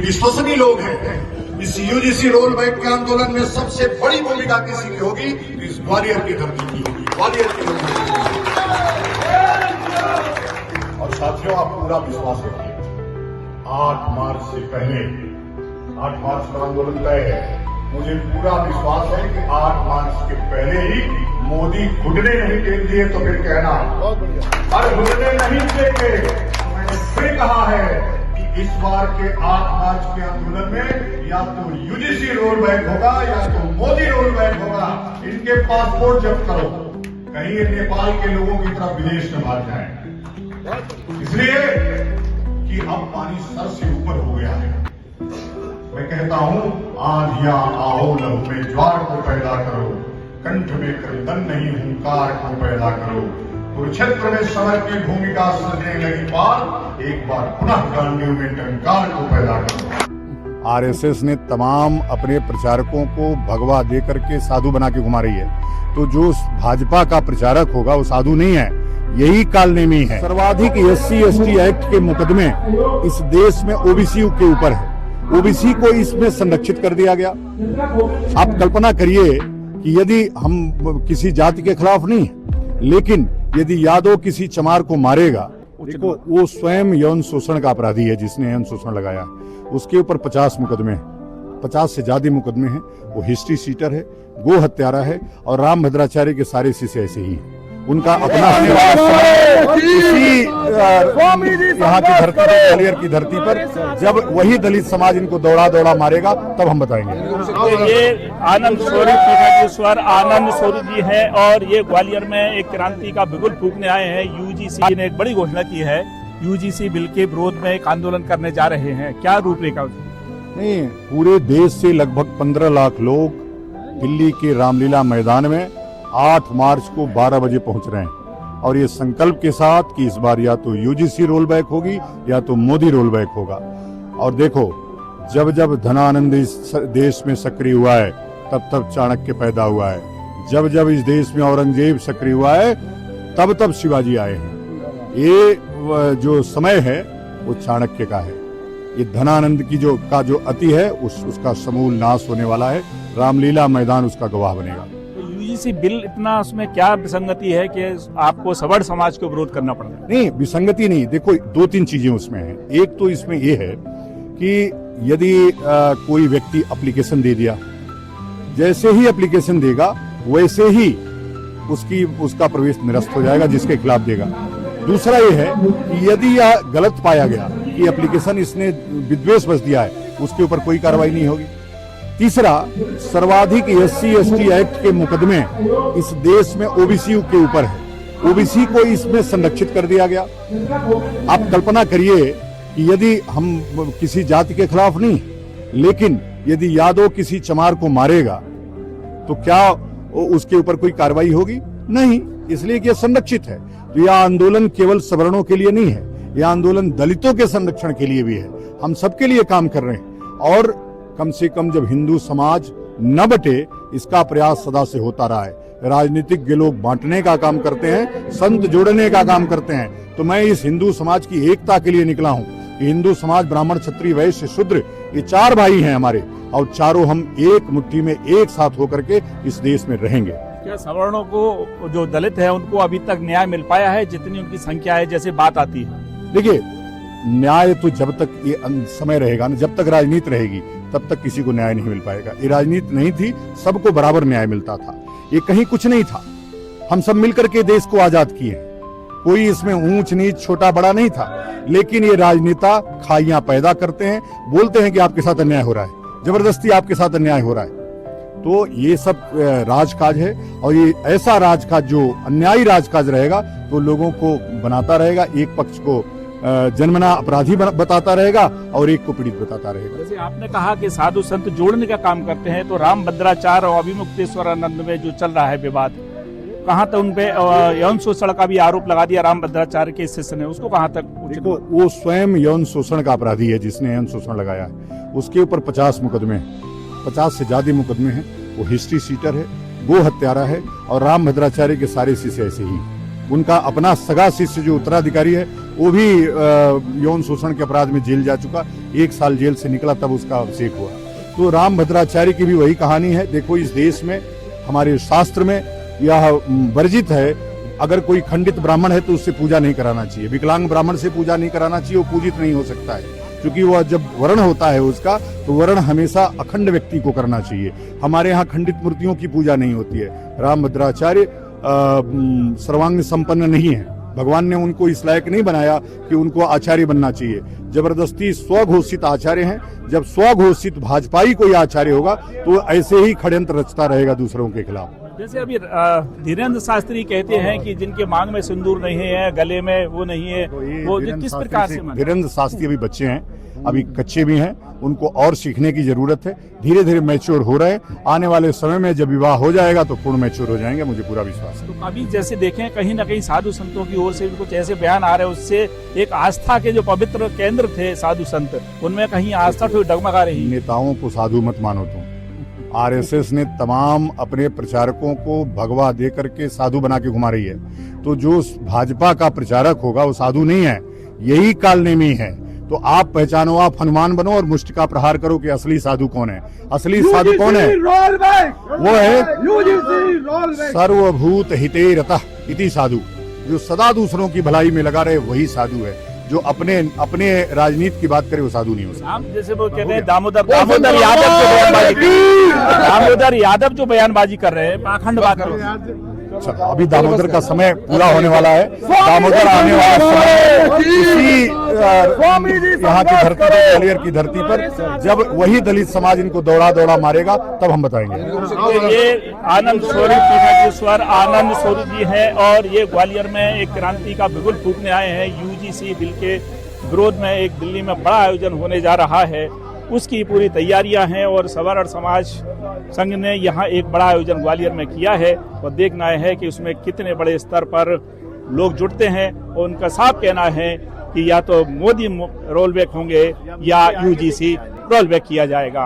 विश्वसनीय लोग हैं। इस यूजीसी रोल बैक के आंदोलन में सबसे बड़ी भूमिका किसी की होगी तो इस ग्वालियर की धरती की होगी, ग्वालियर की धरती की। और साथियों, आप पूरा विश्वास रखिए, 8 मार्च से पहले, 8 मार्च का आंदोलन तय है, मुझे पूरा विश्वास है कि 8 मार्च के पहले ही मोदी घुटने नहीं टेक दिए तो फिर कहना, और घुटने नहीं टेके। मैंने फिर कहा है कि इस बार के 8 मार्च के आंदोलन में या तो यूजीसी रोल बैक होगा या तो मोदी रोल बैक होगा। इनके पासपोर्ट जब्त करो, कहीं ये नेपाल के लोगों की तरफ विदेश न भाग जाए, इसलिए कि अब पानी सर से ऊपर हो गया है। मैं कहता हूं, आंधिया आओ लहू में ज्वार को पैदा करो, कंठ में क्रंदन नहीं हुंकार को पैदा करो, कुरुक्षेत्र में समय की भूमिका सजने लगी पार, एक बार पुनः गांडीव में टंकार को पैदा करो। आरएसएस ने तमाम अपने प्रचारकों को भगवा दे करके साधु बना के घुमा रही है, तो जो भाजपा का प्रचारक होगा वो साधु नहीं है, यही कालनेमी है। सर्वाधिक SC/ST एक्ट के मुकदमे इस देश में ओबीसी के ऊपर है, ओबीसी को इसमें संरक्षित कर दिया गया। आप कल्पना करिए कि यदि हम किसी जाति के खिलाफ नहीं, लेकिन यदि यादव किसी चमार को मारेगा, देखो वो स्वयं यौन शोषण का अपराधी है, जिसने यौन शोषण लगाया, उसके ऊपर 50 मुकदमे हैं, 50 से ज्यादा मुकदमे हैं। वो हिस्ट्री सीटर है, गो हत्यारा है, और राम भद्राचार्य के सारे शिष्य ऐसे ही हैं। उनका अपना आने वाला समय इसी यहाँ की धरती पर, ग्वालियर की धरती पर, जब वही दलित समाज इनको दौड़ा दौड़ा मारेगा, तब हम बताएंगे। तो ये आनंद शौरी पीठाधीश्वर आनंद शौरी जी हैं, और ये ग्वालियर में एक क्रांति का बिगुल फूंकने आए हैं। यूजीसी ने एक बड़ी घोषणा की है, यूजीसी बिल के विरोध में एक आंदोलन करने जा रहे हैं, क्या रूपरेखा? नहीं, पूरे देश से लगभग 15 लाख लोग दिल्ली के रामलीला मैदान में 8 मार्च को 12 बजे पहुंच रहे हैं, और ये संकल्प के साथ कि इस बार या तो यूजीसी रोल बैक होगी या तो मोदी रोल बैक होगा। और देखो, जब जब धनानंद इस देश में सक्रिय हुआ है, तब तब चाणक्य पैदा हुआ है। जब जब इस देश में औरंगजेब सक्रिय हुआ है, तब तब शिवाजी आए हैं। ये जो समय है वो चाणक्य का है। ये धनानंद की जो अति है, उसका समूल नाश होने वाला है। रामलीला मैदान उसका गवाह बनेगा। यूजीसी बिल इतना, उसमें क्या विसंगति है कि आपको सवर्ण समाज को विरोध करना पड़ रहा है? नहीं, विसंगति नहीं। देखो, 2-3 चीजें उसमें हैं। एक तो इसमें ये है कि यदि कोई व्यक्ति एप्लीकेशन दे दिया, जैसे ही एप्लीकेशन देगा वैसे ही उसका प्रवेश निरस्त हो जाएगा, जिसके खिलाफ देगा। दूसरा ये है कि यदि यह गलत पाया गया कि एप्लीकेशन इसने विद्वेष बस दिया है, उसके ऊपर कोई कार्रवाई नहीं होगी। तीसरा, सर्वाधिक SC/ST एक्ट के मुकदमे इस देश में ओबीसी के ऊपर है, ओबीसी को इसमें संरक्षित कर दिया गया। आप कल्पना करिए कि यदि हम किसी जाति के खिलाफ नहीं, लेकिन यदि यादव किसी चमार को मारेगा, तो क्या उसके ऊपर कोई कार्रवाई होगी? नहीं, इसलिए कि यह संरक्षित है। तो यह आंदोलन केवल सवर्णों के लिए नहीं है, यह आंदोलन दलितों के संरक्षण के लिए भी है। हम सबके लिए काम कर रहे हैं, और कम से कम जब हिंदू समाज न बटे, इसका प्रयास सदा से होता रहा है। राजनीतिक लोग बांटने का काम करते हैं, संत जोड़ने का काम करते हैं। तो मैं इस हिंदू समाज की एकता के लिए निकला हूं कि हिंदू समाज, ब्राह्मण, क्षत्रिय, वैश्य, शूद्र, ये 4 भाई हैं हमारे, और चारों हम एक मुट्ठी में एक साथ होकर के इस देश में रहेंगे। क्या सवर्णों को, जो दलित है, उनको अभी तक न्याय मिल पाया है, जितनी उनकी संख्या है, जैसे बात आती है? देखिए, न्याय तो जब तक ये समय रहेगा ना, जब तक राजनीति रहेगी, तब तक किसी को न्याय नहीं मिल पाएगा। ये राजनीति नहीं थी, सबको बराबर न्याय मिलता था। ये कहीं कुछ नहीं था, हम सब मिलकर के देश को आजाद किए। कोई इसमें ऊंच नीच, छोटा बड़ा नहीं था। लेकिन ये राजनेता खाइयां पैदा करते हैं, बोलते हैं कि आपके साथ अन्याय हो रहा है, जबरदस्ती आपके साथ अन्याय हो रहा है। तो ये सब राजकाज है, और ये ऐसा राजकाज जो अन्यायी राजकाज रहेगा, तो लोगों को बनाता रहेगा, एक पक्ष को जन्मना अपराधी बताता रहेगा और एक को पीड़ित बताता रहेगा। जैसे आपने कहा कि साधु संत जोड़ने का काम करते हैं, तो राम भद्राचार्य और अभिमुक्तेश्वर आनंद में जो चल रहा है विवाद, कहाँ तक उनपे यौन शोषण का भी आरोप लगा दिया राम भद्राचार्य के शिष्य ने, उसको कहाँ तक? देखो, वो स्वयं यौन शोषण का अपराधी है, जिसने यौन शोषण लगाया है, उसके ऊपर 50 मुकदमे हैं, 50 से ज्यादा मुकदमे हैं। वो हिस्ट्री सीटर है, गो हत्यारा है, और राम भद्राचार्य के सारे शिष्य ऐसे ही। उनका अपना सगा शिष्य जो उत्तराधिकारी है वो भी यौन शोषण के अपराध में जेल जा चुका, 1 साल जेल से निकला तब उसका अभिषेक हुआ। तो रामभद्राचार्य की भी वही कहानी है। देखो इस देश में हमारे शास्त्र में यह वर्जित है, अगर कोई खंडित ब्राह्मण है तो उससे पूजा नहीं कराना चाहिए, विकलांग ब्राह्मण से पूजा नहीं कराना चाहिए, वो पूजित नहीं हो सकता है, क्योंकि वह जब वर्ण होता है उसका तो वर्ण हमेशा अखंड व्यक्ति को करना चाहिए। हमारे यहाँ खंडित मूर्तियों की पूजा नहीं होती है। रामभद्राचार्य सर्वांग संपन्न नहीं है, भगवान ने उनको इस लायक नहीं बनाया कि उनको आचार्य बनना चाहिए। जबरदस्ती स्वघोषित आचार्य हैं। जब स्वघोषित भाजपाई कोई आचार्य होगा तो ऐसे ही षड्यंत्र रचता रहेगा दूसरों के खिलाफ। जैसे अभी धीरेन्द्र शास्त्री कहते हैं कि जिनके मांग में सिंदूर नहीं है, गले में वो नहीं है, वो किस प्रकार से? धीरेन्द्र शास्त्री अभी बच्चे हैं, अभी कच्चे भी हैं, उनको और सीखने की जरूरत है। धीरे धीरे मैच्योर हो रहे हैं, आने वाले समय में जब विवाह हो जाएगा तो पूर्ण मैच्योर हो जाएंगे, मुझे पूरा विश्वास है। तो अभी जैसे देखें कहीं ना कहीं साधु संतों की ओर से भी कुछ ऐसे बयान आ रहे हैं, उससे एक आस्था के जो पवित्र केंद्र थे साधु संत, उनमें कहीं आस्था थोड़ी डगमगा रही। नेताओं को साधु मत मानो तुम। आरएसएस ने तमाम अपने प्रचारकों को भगवा दे करके साधु बना के घुमा रही है, तो जो भाजपा का प्रचारक होगा वो साधु नहीं है, यही कालनेमी है। तो आप पहचानो, आप हनुमान बनो और मुष्टि का प्रहार करो कि असली साधु कौन है। असली साधु कौन है? वो है सर्वभूत हिते रतः इति साधु, जो सदा दूसरों की भलाई में लगा रहे, वही साधु है। जो अपने राजनीति की बात करे वो साधु नहीं हो सकता। जैसे वो कहते हैं दामोदर यादव जो बयानबाजी कर रहे हैं, पाखंड बात कर रहे हैं। अभी दामोदर का समय पूरा होने वाला है। दामोदर आने वाला समय इसी यहाँ की धरती पर, ग्वालियर की धरती पर, जब वही दलित समाज इनको दौड़ा दौड़ा मारेगा तब हम बताएंगे। ये आनंद शौरी पीठाधीश्वर आनंद शौरी जी हैं और ये ग्वालियर में एक क्रांति का बिगुल फूंकने आए हैं। यूजीसी बिल के विरोध में एक दिल्ली में बड़ा आयोजन होने जा रहा है, उसकी पूरी तैयारियां हैं और सवर्ण समाज संघ ने यहाँ एक बड़ा आयोजन ग्वालियर में किया है और देखना है कि उसमें कितने बड़े स्तर पर लोग जुड़ते हैं। और उनका साफ कहना है कि या तो मोदी रोल बैक होंगे या यूजीसी रोल बैक किया जाएगा।